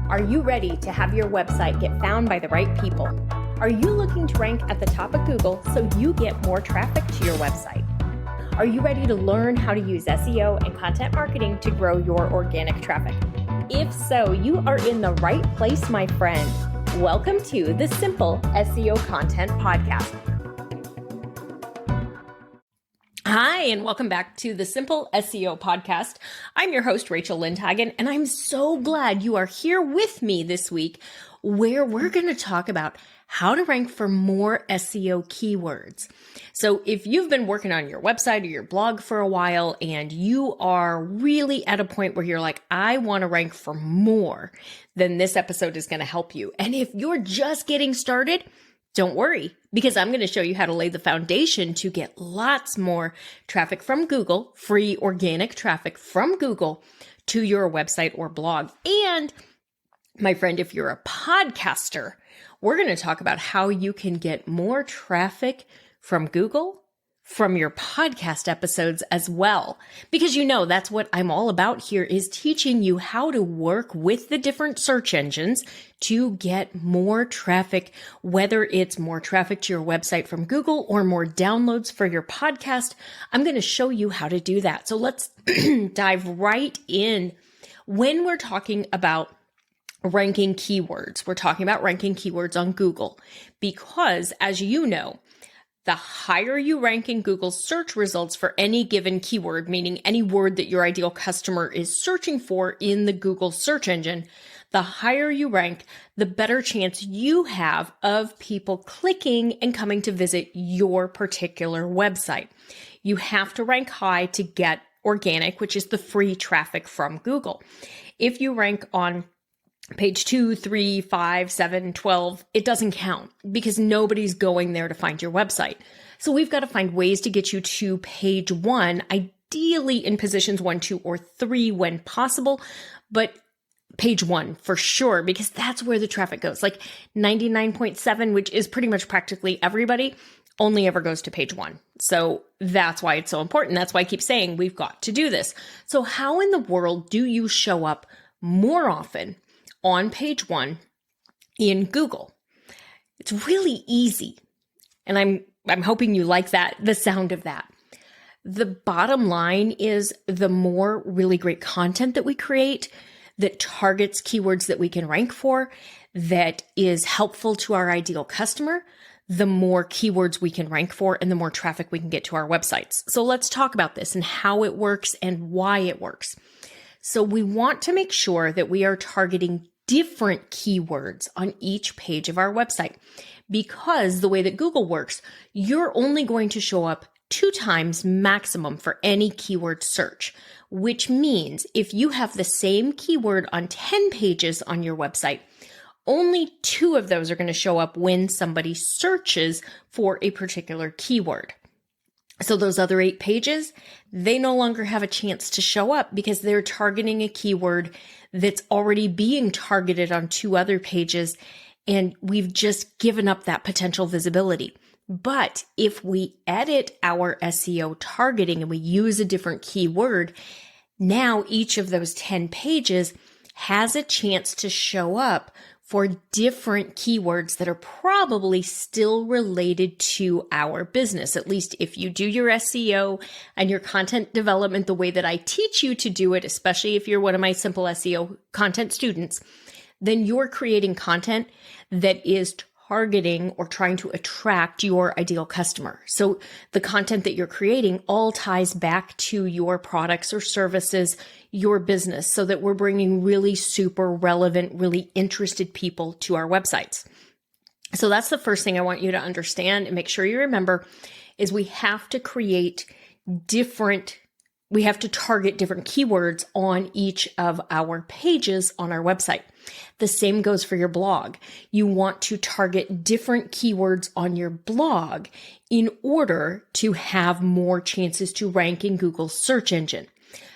Are you ready to have your website get found by the right people? Are you looking to rank at the top of Google so you get more traffic to your website? Are you ready to learn how to use SEO and content marketing to grow your organic traffic? If so, you are in the right place, my friend. Welcome to the Simple SEO Content Podcast. Hi, and welcome back to the Simple SEO Podcast. I'm your host, Rachel Lindhagen, and I'm so glad you are here with me this week, where we're going to talk about how to rank for more SEO keywords. So if you've been working on your website or your blog for a while and you are really at a point where you're like, I want to rank for more, then this episode is going to help you. And if you're just getting started, don't worry, because I'm going to show you how to lay the foundation to get lots more traffic from Google, free organic traffic from Google to your website or blog. And my friend, if you're a podcaster, we're going to talk about how you can get more traffic from Google from your podcast episodes as well. Because you know, that's what I'm all about here, is teaching you how to work with the different search engines to get more traffic, whether it's more traffic to your website from Google or more downloads for your podcast. I'm going to show you how to do that. So let's dive right in. When we're talking about ranking keywords, we're talking about ranking keywords on Google, because as you know, the higher you rank in Google's search results for any given keyword, meaning any word that your ideal customer is searching for in the Google search engine, the higher you rank, the better chance you have of people clicking and coming to visit your particular website. You have to rank high to get organic, which is the free traffic from Google. If you rank on page 2, 3, 5, 7, 12, it doesn't count because nobody's going there to find your website. So we've got to find ways to get you to page 1, ideally in positions 1, 2, or 3 when possible, but page 1 for sure, because that's where the traffic goes. Like 99.7, which is pretty much practically everybody, only ever goes to page 1. So that's why it's so important. That's why I keep saying we've got to do this. So how in the world do you show up more often on page 1 in Google? It's really easy. And I'm hoping you like that, the sound of that. The bottom line is the more really great content that we create that targets keywords that we can rank for, that is helpful to our ideal customer, the more keywords we can rank for and the more traffic we can get to our websites. So let's talk about this and how it works and why it works. So we want to make sure that we are targeting different keywords on each page of our website, because the way that Google works, you're only going to show up 2 times maximum for any keyword search, which means if you have the same keyword on 10 pages on your website, only 2 of those are going to show up when somebody searches for a particular keyword. So those other 8 pages, they no longer have a chance to show up because they're targeting a keyword that's already being targeted on 2 other pages, and we've just given up that potential visibility. But if we edit our SEO targeting and we use a different keyword, now each of those 10 pages has a chance to show up for different keywords that are probably still related to our business. At least if you do your SEO and your content development the way that I teach you to do it, especially if you're one of my Simple SEO content students, then you're creating content that is targeting or trying to attract your ideal customer. So the content that you're creating all ties back to your products or services, your business, so that we're bringing really super relevant, really interested people to our websites. So that's the first thing I want you to understand and make sure you remember is we have to target different keywords on each of our pages on our website. The same goes for your blog. You want to target different keywords on your blog in order to have more chances to rank in Google's search engine.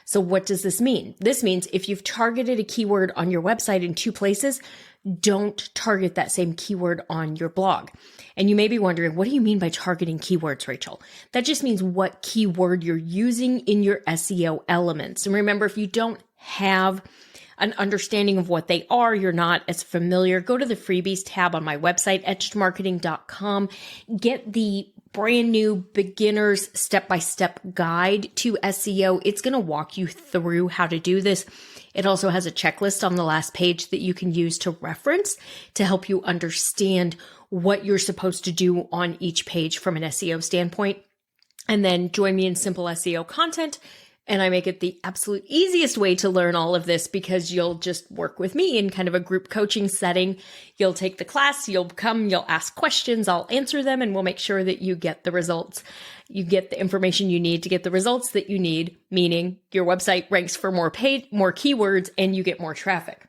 So what does this mean? This means if you've targeted a keyword on your website in 2 places, don't target that same keyword on your blog. And you may be wondering, what do you mean by targeting keywords, Rachel? That just means what keyword you're using in your SEO elements. And remember, if you don't have an understanding of what they are, you're not as familiar, go to the freebies tab on my website, etchedmarketing.com. Get the brand new beginner's step-by-step guide to SEO. It's going to walk you through how to do this. It also has a checklist on the last page that you can use to reference to help you understand what you're supposed to do on each page from an SEO standpoint. And then join me in Simple SEO Content. And I make it the absolute easiest way to learn all of this because you'll just work with me in kind of a group coaching setting. You'll take the class, you'll ask questions, I'll answer them, and we'll make sure that you get the results. You get the information you need to get the results that you need, meaning your website ranks for more keywords, and you get more traffic.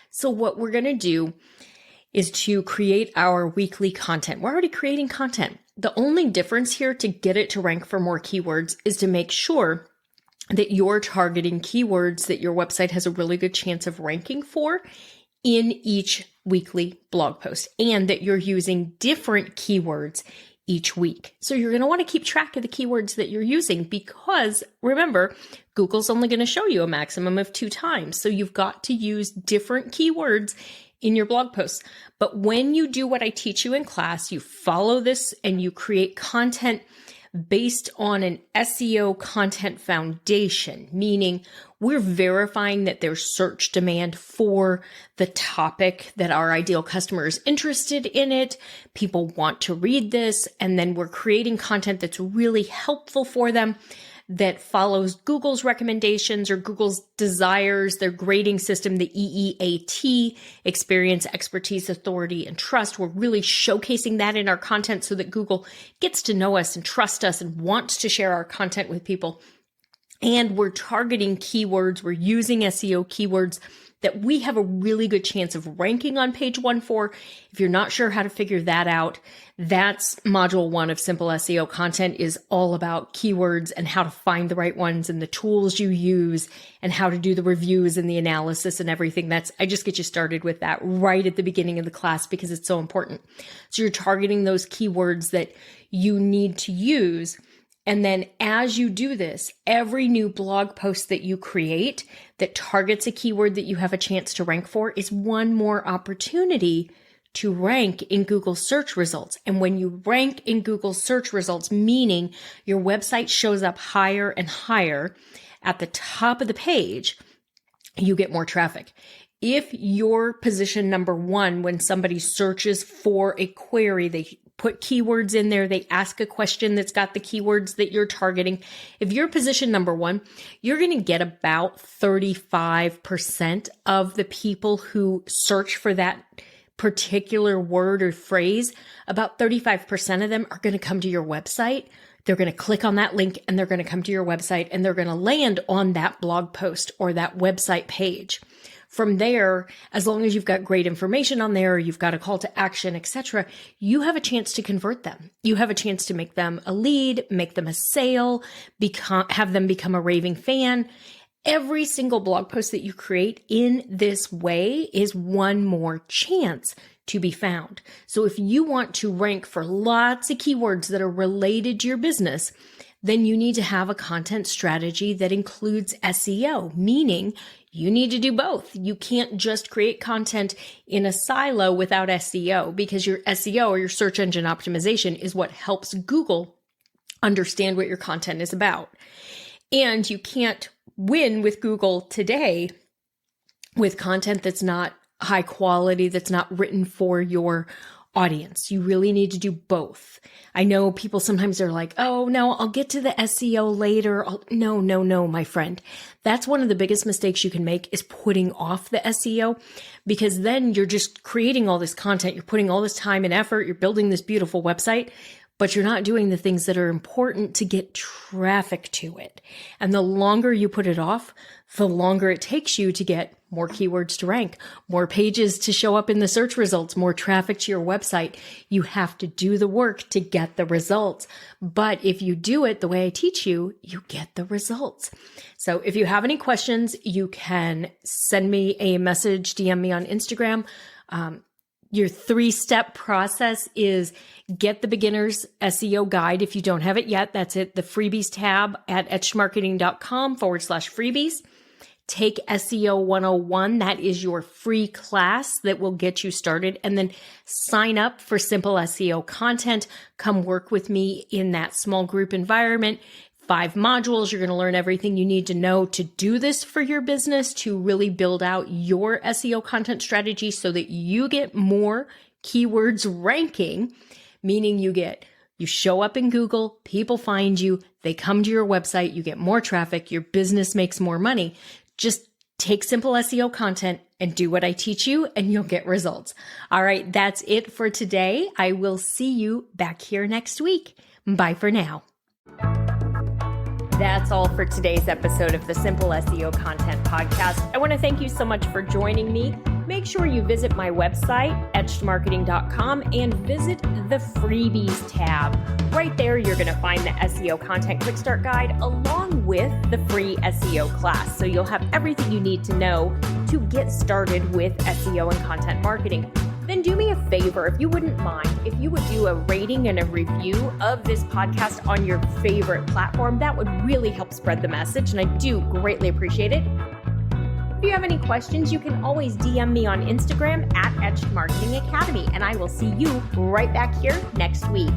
So what we're going to do is to create our weekly content. We're already creating content. The only difference here to get it to rank for more keywords is to make sure that you're targeting keywords that your website has a really good chance of ranking for in each weekly blog post, and that you're using different keywords each week. So you're going to want to keep track of the keywords that you're using because remember, Google's only going to show you a maximum of 2 times. So you've got to use different keywords in your blog posts. But when you do what I teach you in class, you follow this and you create content based on an SEO content foundation, meaning we're verifying that there's search demand for the topic, that our ideal customer is interested in it, people want to read this, and then we're creating content that's really helpful for them, that follows Google's recommendations or Google's desires, their grading system, the EEAT, experience, expertise, authority, and trust. We're really showcasing that in our content so that Google gets to know us and trust us and wants to share our content with people. And we're targeting keywords. We're using SEO keywords that we have a really good chance of ranking on page 1 for. If you're not sure how to figure that out, that's module 1 of Simple SEO Content, is all about keywords and how to find the right ones and the tools you use and how to do the reviews and the analysis and everything. I just get you started with that right at the beginning of the class because it's so important. So you're targeting those keywords that you need to use. And then as you do this, every new blog post that you create that targets a keyword that you have a chance to rank for is one more opportunity to rank in Google search results. And when you rank in Google search results, meaning your website shows up higher and higher at the top of the page, you get more traffic. If you're position number 1, when somebody searches for a query, they put keywords in there, they ask a question that's got the keywords that you're targeting. If you're position number 1, you're going to get about 35% of the people who search for that particular word or phrase. About 35% of them are going to come to your website. They're going to click on that link and they're going to come to your website and they're going to land on that blog post or that website page. From there, as long as you've got great information on there, you've got a call to action, etc., you have a chance to convert them. You have a chance to make them a lead, make them a sale, have them become a raving fan. Every single blog post that you create in this way is one more chance to be found. So if you want to rank for lots of keywords that are related to your business, then you need to have a content strategy that includes SEO, meaning you need to do both. You can't just create content in a silo without SEO, because your SEO or your search engine optimization is what helps Google understand what your content is about. And you can't win with Google today with content that's not high quality, that's not written for your audience. You really need to do both. I know people sometimes are like, oh no, I'll get to the SEO later. No, my friend. That's one of the biggest mistakes you can make, is putting off the SEO, because then you're just creating all this content. You're putting all this time and effort. You're building this beautiful website, but you're not doing the things that are important to get traffic to it. And the longer you put it off, the longer it takes you to get more keywords to rank, more pages to show up in the search results, more traffic to your website. You have to do the work to get the results. But if you do it the way I teach you, you get the results. So if you have any questions, you can send me a message, DM me on Instagram. Your 3-step process is get the beginner's SEO guide. If you don't have it yet, that's it. The freebies tab at etchedmarketing.com/freebies. take SEO 101. That is your free class that will get you started. And then sign up for Simple SEO content. Come work with me in that small group environment. 5 modules. You're going to learn everything you need to know to do this for your business, to really build out your SEO content strategy so that you get more keywords ranking, meaning you show up in Google, people find you, they come to your website, you get more traffic, your business makes more money. Just take Simple SEO content and do what I teach you and you'll get results. All right, that's it for today. I will see you back here next week. Bye for now. That's all for today's episode of the Simple SEO Content Podcast. I want to thank you so much for joining me. Make sure you visit my website, etchedmarketing.com, and visit the freebies tab. Right there, you're going to find the SEO Content Quick Start Guide along with the free SEO class. So you'll have everything you need to know to get started with SEO and content marketing. Then do me a favor, if you wouldn't mind, if you would do a rating and a review of this podcast on your favorite platform. That would really help spread the message, and I do greatly appreciate it. If you have any questions, you can always DM me on Instagram at Etched Marketing Academy, and I will see you right back here next week.